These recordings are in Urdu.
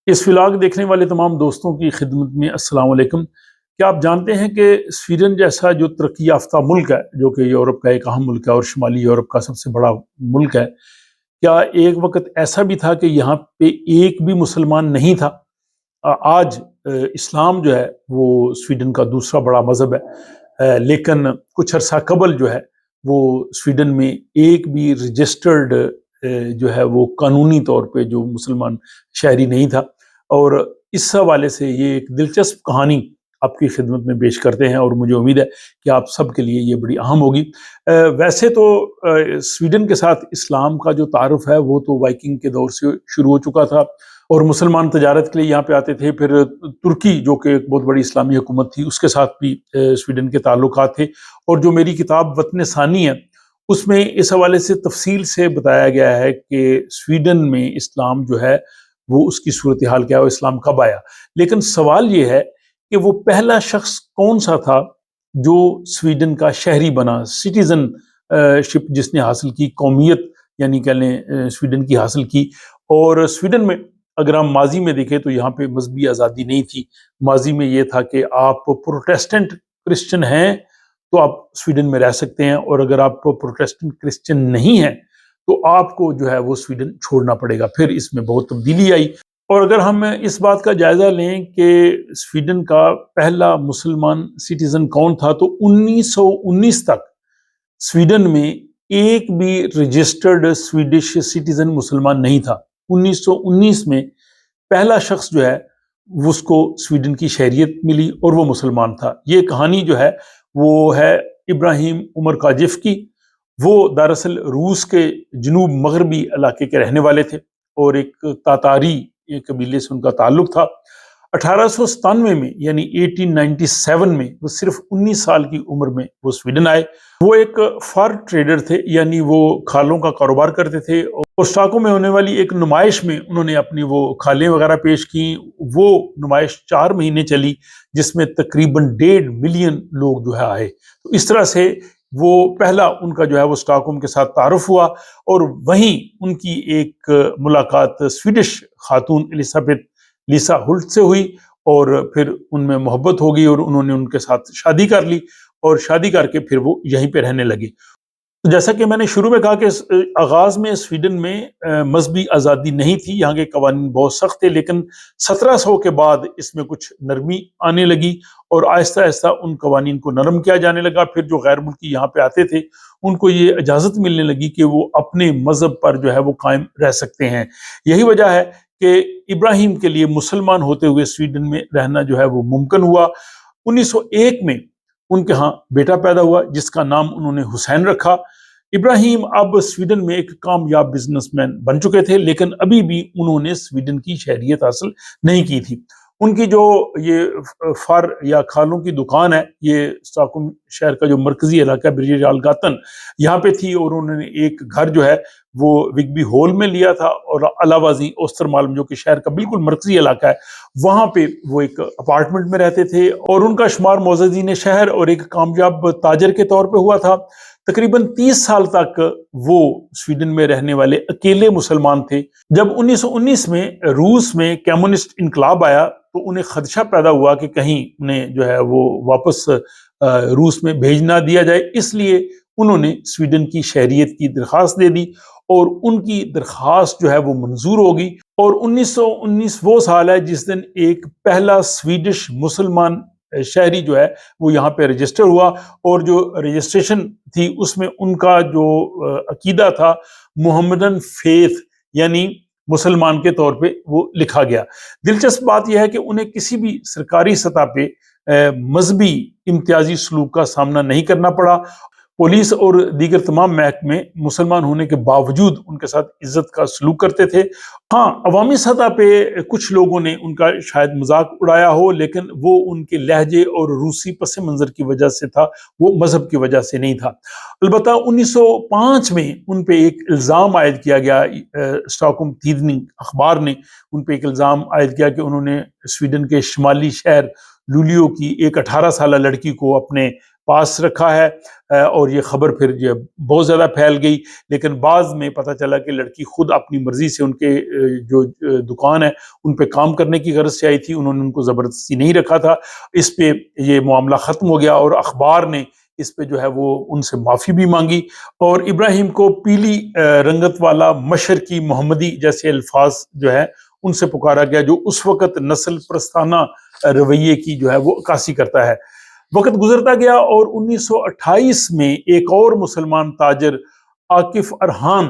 اس ولاگ دیکھنے والے تمام دوستوں کی خدمت میں السلام علیکم۔ کیا آپ جانتے ہیں کہ سویڈن جیسا جو ترقی یافتہ ملک ہے، جو کہ یورپ کا ایک اہم ملک ہے اور شمالی یورپ کا سب سے بڑا ملک ہے، کیا ایک وقت ایسا بھی تھا کہ یہاں پہ ایک بھی مسلمان نہیں تھا؟ آج اسلام جو ہے وہ سویڈن کا دوسرا بڑا مذہب ہے، لیکن کچھ عرصہ قبل جو ہے وہ سویڈن میں ایک بھی رجسٹرڈ جو ہے وہ قانونی طور پہ جو مسلمان شہری نہیں تھا۔ اور اس حوالے سے یہ ایک دلچسپ کہانی آپ کی خدمت میں پیش کرتے ہیں، اور مجھے امید ہے کہ آپ سب کے لیے یہ بڑی اہم ہوگی۔ ویسے تو سویڈن کے ساتھ اسلام کا جو تعارف ہے وہ تو وائکنگ کے دور سے شروع ہو چکا تھا، اور مسلمان تجارت کے لیے یہاں پہ آتے تھے۔ پھر ترکی جو کہ ایک بہت بڑی اسلامی حکومت تھی، اس کے ساتھ بھی سویڈن کے تعلقات تھے۔ اور جو میری کتاب وطن ثانی ہے اس میں اس حوالے سے تفصیل سے بتایا گیا ہے کہ سویڈن میں اسلام جو ہے وہ اس کی صورتحال کیا ہے، وہ اسلام کب آیا۔ لیکن سوال یہ ہے کہ وہ پہلا شخص کون سا تھا جو سویڈن کا شہری بنا، سٹیزن شپ جس نے حاصل کی، قومیت یعنی کہہ لیں سویڈن کی حاصل کی۔ اور سویڈن میں اگر ہم ماضی میں دیکھیں تو یہاں پہ مذہبی آزادی نہیں تھی۔ ماضی میں یہ تھا کہ آپ پروٹیسٹنٹ کرسچن ہیں تو آپ سویڈن میں رہ سکتے ہیں، اور اگر آپ پروٹیسٹنٹ کرسچن نہیں ہیں تو آپ کو جو ہے وہ سویڈن چھوڑنا پڑے گا۔ پھر اس میں بہت تبدیلی آئی، اور اگر ہم اس بات کا جائزہ لیں کہ سویڈن کا پہلا مسلمان سٹیزن کون تھا، تو 1919 تک سویڈن میں ایک بھی رجسٹرڈ سویڈش سٹیزن مسلمان نہیں تھا۔ 1919 میں پہلا شخص جو ہے اس کو سویڈن کی شہریت ملی اور وہ مسلمان تھا۔ یہ کہانی جو ہے وہ ہے ابراہیم عمر کاجف کی۔ وہ دراصل روس کے جنوب مغربی علاقے کے رہنے والے تھے، اور ایک تاتاری قبیلے سے ان کا تعلق تھا۔ 1897 میں یعنی 1897 میں وہ صرف 19 سال کی عمر میں وہ سویڈن آئے۔ وہ ایک فار ٹریڈر تھے، یعنی وہ کھالوں کا کاروبار کرتے تھے، اور اسٹاکوں میں ہونے والی ایک نمائش میں انہوں نے اپنی وہ کھالیں وغیرہ پیش کی۔ وہ نمائش 4 مہینے چلی، جس میں تقریباً 1.5 ملین لوگ جو ہے آئے۔ تو اس طرح سے وہ پہلا ان کا جو ہے وہ اسٹاکہولم کے ساتھ تعارف ہوا، اور وہیں ان کی ایک ملاقات سویڈش خاتون لیسا ہلٹ سے ہوئی، اور پھر ان میں محبت ہو گئی، اور انہوں نے ان کے ساتھ شادی کر لی، اور شادی کر کے پھر وہ یہیں پہ رہنے لگے۔ جیسا کہ میں نے شروع میں کہا کہ آغاز میں سویڈن میں مذہبی آزادی نہیں تھی، یہاں کے قوانین بہت سخت تھے، لیکن 1700 کے بعد اس میں کچھ نرمی آنے لگی، اور آہستہ آہستہ ان قوانین کو نرم کیا جانے لگا۔ پھر جو غیر ملکی یہاں پہ آتے تھے ان کو یہ اجازت ملنے لگی کہ وہ اپنے مذہب پر جو ہے وہ قائم رہ سکتے ہیں۔ یہی وجہ ہے کہ ابراہیم کے لیے مسلمان ہوتے ہوئے سویڈن میں رہنا جو ہے وہ ممکن ہوا۔ 1901 میں ان کے ہاں بیٹا پیدا ہوا جس کا نام انہوں نے حسین رکھا۔ ابراہیم اب سویڈن میں ایک کامیاب بزنس مین بن چکے تھے، لیکن ابھی بھی انہوں نے سویڈن کی شہریت حاصل نہیں کی تھی۔ ان کی جو یہ فار یا کھالوں کی دکان ہے، یہ اسٹاکہولم شہر کا جو مرکزی علاقہ برج آلگاتن یہاں پہ تھی، اور انہوں نے ایک گھر جو ہے وہ وگبی ہول میں لیا تھا، اور علاوہ ازیں اوسترمالم جو کہ شہر کا بالکل مرکزی علاقہ ہے وہاں پہ وہ ایک اپارٹمنٹ میں رہتے تھے، اور ان کا شمار معززین شہر اور ایک کامیاب تاجر کے طور پہ ہوا تھا۔ تقریباً 30 سال تک وہ سویڈن میں رہنے والے اکیلے مسلمان تھے۔ جب 1919 میں روس میں کمیونسٹ انقلاب آیا تو انہیں خدشہ پیدا ہوا کہ کہیں انہیں جو ہے وہ واپس روس میں بھیج نہ دیا جائے، اس لیے انہوں نے سویڈن کی شہریت کی درخواست دے دی، اور ان کی درخواست جو ہے وہ منظور ہوگی۔ اور 1919 وہ سال ہے جس دن ایک پہلا سویڈش مسلمان شہری جو ہے وہ یہاں پہ رجسٹر ہوا، اور جو رجسٹریشن تھی اس میں ان کا جو عقیدہ تھا محمدن فیتھ یعنی مسلمان کے طور پہ وہ لکھا گیا۔ دلچسپ بات یہ ہے کہ انہیں کسی بھی سرکاری سطح پہ مذہبی امتیازی سلوک کا سامنا نہیں کرنا پڑا۔ پولیس اور دیگر تمام محکمے مسلمان ہونے کے باوجود ان کے ساتھ عزت کا سلوک کرتے تھے۔ ہاں، عوامی سطح پہ کچھ لوگوں نے ان کا شاید مذاق اڑایا ہو، لیکن وہ ان کے لہجے اور روسی پس منظر کی وجہ سے تھا، وہ مذہب کی وجہ سے نہیں تھا۔ البتہ 1905 میں ان پہ ایک الزام عائد کیا گیا، اسٹاکہولم تیدنگ اخبار نے ان پہ ایک الزام عائد کیا کہ انہوں نے سویڈن کے شمالی شہر لولیو کی ایک 18 سالہ لڑکی کو اپنے پاس رکھا ہے، اور یہ خبر پھر جو بہت زیادہ پھیل گئی، لیکن بعض میں پتہ چلا کہ لڑکی خود اپنی مرضی سے ان کے جو دکان ہے ان پہ کام کرنے کی غرض سے آئی تھی، انہوں نے ان کو زبردستی نہیں رکھا تھا۔ اس پہ یہ معاملہ ختم ہو گیا اور اخبار نے اس پہ جو ہے وہ ان سے معافی بھی مانگی، اور ابراہیم کو پیلی رنگت والا مشرقی محمدی جیسے الفاظ جو ہے ان سے پکارا گیا، جو اس وقت نسل پرستانہ رویے کی جو ہے وہ عکاسی کرتا ہے۔ وقت گزرتا گیا اور 1928 میں ایک اور مسلمان تاجر عاکف ارحان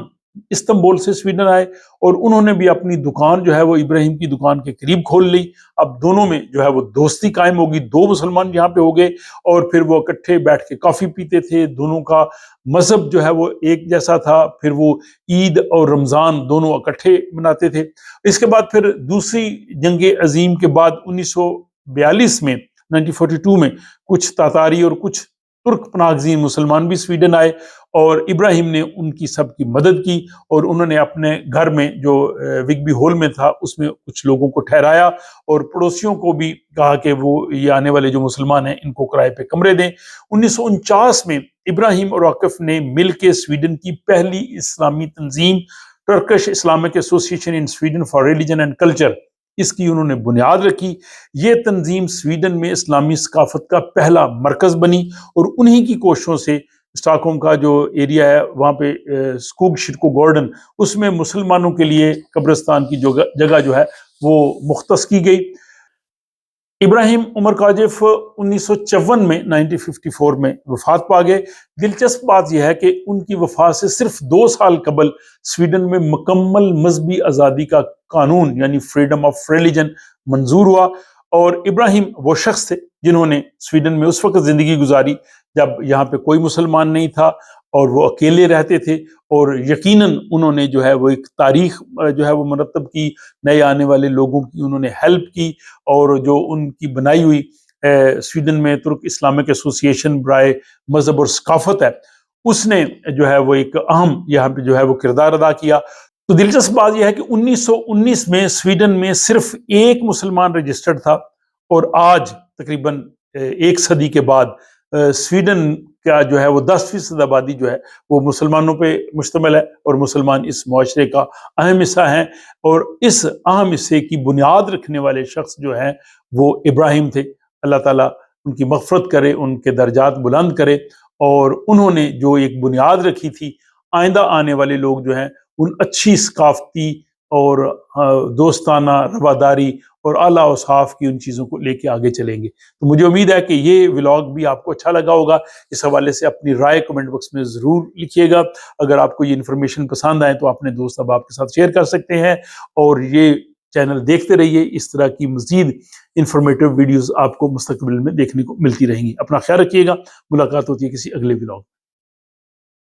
استنبول سے سویڈن آئے، اور انہوں نے بھی اپنی دکان جو ہے وہ ابراہیم کی دکان کے قریب کھول لی۔ اب دونوں میں جو ہے وہ دوستی قائم ہوگی، دو مسلمان یہاں پہ ہو گئے، اور پھر وہ اکٹھے بیٹھ کے کافی پیتے تھے، دونوں کا مذہب جو ہے وہ ایک جیسا تھا، پھر وہ عید اور رمضان دونوں اکٹھے مناتے تھے۔ اس کے بعد پھر دوسری جنگ عظیم کے بعد 1942 میں 1942 میں کچھ تاتاری اور کچھ ترک پناہ گزین مسلمان بھی سویڈن آئے، اور ابراہیم نے ان کی سب کی مدد کی، اور انہوں نے اپنے گھر میں جو وگبی ہال میں تھا اس میں کچھ لوگوں کو ٹھہرایا، اور پڑوسیوں کو بھی کہا کہ وہ یہ آنے والے جو مسلمان ہیں ان کو کرائے پہ کمرے دیں۔ 1949 میں ابراہیم اور عاکف نے مل کے سویڈن کی پہلی اسلامی تنظیم Turkish Islamic association in Sweden for religion and culture, اس کی انہوں نے بنیاد رکھی۔ یہ تنظیم سویڈن میں اسلامی ثقافت کا پہلا مرکز بنی، اور انہی کی کوششوں سے اسٹاک ہوم کا جو ایریا ہے وہاں پہ سکوگ شرکو گارڈن، اس میں مسلمانوں کے لیے قبرستان کی جگہ جو ہے وہ مختص کی گئی۔ ابراہیم عمر کاجف 1954 میں 1954 میں وفات پا گئے۔ دلچسپ بات یہ ہے کہ ان کی وفات سے صرف 2 سال قبل سویڈن میں مکمل مذہبی آزادی کا قانون یعنی فریڈم آف ریلیجن منظور ہوا، اور ابراہیم وہ شخص تھے جنہوں نے سویڈن میں اس وقت زندگی گزاری جب یہاں پہ کوئی مسلمان نہیں تھا اور وہ اکیلے رہتے تھے، اور یقیناً انہوں نے جو ہے وہ ایک تاریخ جو ہے وہ مرتب کی، نئے آنے والے لوگوں کی انہوں نے ہیلپ کی، اور جو ان کی بنائی ہوئی سویڈن میں ترک اسلامک ایسوسی ایشن برائے مذہب اور ثقافت ہے، اس نے جو ہے وہ ایک اہم یہاں پہ جو ہے وہ کردار ادا کیا۔ تو دلچسپ بات یہ ہے کہ 1919 میں سویڈن میں صرف ایک مسلمان رجسٹرڈ تھا، اور آج تقریباً 1 صدی کے بعد سویڈن کا جو ہے وہ 10% آبادی جو ہے وہ مسلمانوں پہ مشتمل ہے، اور مسلمان اس معاشرے کا اہم حصہ ہیں، اور اس اہم حصے کی بنیاد رکھنے والے شخص جو ہیں وہ ابراہیم تھے۔ اللہ تعالیٰ ان کی مغفرت کرے، ان کے درجات بلند کرے، اور انہوں نے جو ایک بنیاد رکھی تھی، آئندہ آنے والے لوگ جو ہیں ان اچھی ثقافتی اور دوستانہ رواداری اور اعلیٰ اوصاف کی ان چیزوں کو لے کے آگے چلیں گے۔ تو مجھے امید ہے کہ یہ ولاگ بھی آپ کو اچھا لگا ہوگا۔ اس حوالے سے اپنی رائے کمنٹ باکس میں ضرور لکھیے گا۔ اگر آپ کو یہ انفارمیشن پسند آئے تو اپنے دوست احباب کے ساتھ شیئر کر سکتے ہیں، اور یہ چینل دیکھتے رہیے، اس طرح کی مزید انفارمیٹیو ویڈیوز آپ کو مستقبل میں دیکھنے کو ملتی رہیں گی۔ اپنا خیال رکھیے گا، ملاقات ہوتی ہے کسی اگلے ولاگ۔